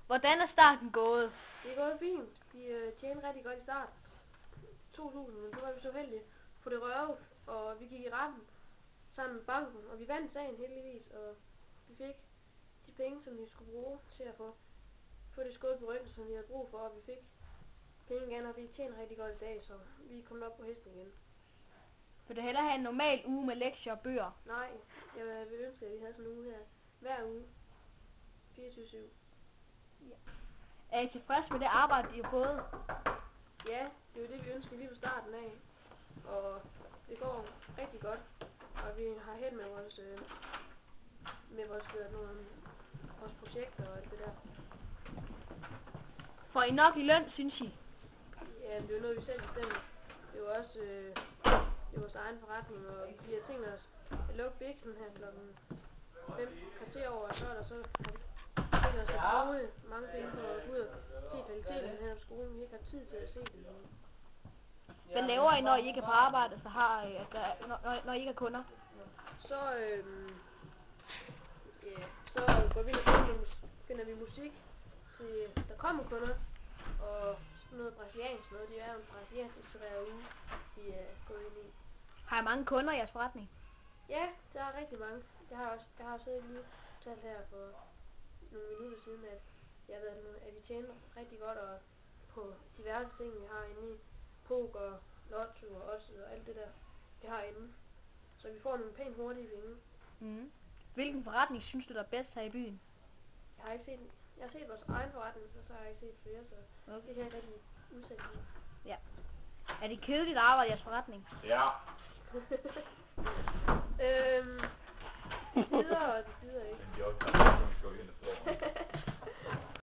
Hvordan er starten gået? Det er gået fint. Vi tjente rigtig godt i start. 2000, men så var vi så heldige på det røve, og vi gik i retten sammen med banken, og vi vandt sagen heldigvis, og vi fik de penge, som vi skulle bruge til at få det skub i ryggen, som vi havde brug for, og vi fik penge igen, og vi tjener rigtig godt i dag, så vi er kommet op på hesten igen. Vil du hellere have en normal uge med lektier og bøger? Nej, jeg vil ønske, at vi havde sådan en uge her hver uge. 24/7. Ja. Er I tilfreds med det arbejde, I har fået? Ja, det er jo det, vi ønsker lige fra starten af. Og det går rigtig godt. Og vi har held med vores projekter og alt det der. Får I nok i løn, synes I? Ja, det er jo noget, vi selv bestemmer. Det er jo også det er vores egen forretning, og vi har tænkt os at lukke biksen her klokken 5 over 12, og så har vi tænkt os at bruge mange penge på at gå ud og se kvaliteten her på skolen. Vi har ikke haft tid til at se det. Hvad laver I, når I ikke er på arbejde, så når I ikke er kunder? Så så går vi ind og finder vi musik til der kommer kunder, og sådan noget brasiliansk noget. Det er jo en brasiliansk inspireret uge, vi er gået ind i. Har I mange kunder i jeres forretning? Ja, der er rigtig mange. Jeg har også lige talt her for nogle minutter siden, at vi tjener rigtig godt og på diverse ting, vi har inde i poker, lotto og odds og alt det der, vi har inde. Så vi får nogle pænt hurtige penge. Mm. Hvilken forretning synes du, der er bedst her i byen? Jeg har set vores egen forretning, og så har jeg ikke set flere, så Okay. det kan jeg rigtig udsætte på. Ja. Er det kedeligt at arbejde i jeres forretning? Ja. Til tider og til tider ikke. Men de er også bare, som skal ind og slå.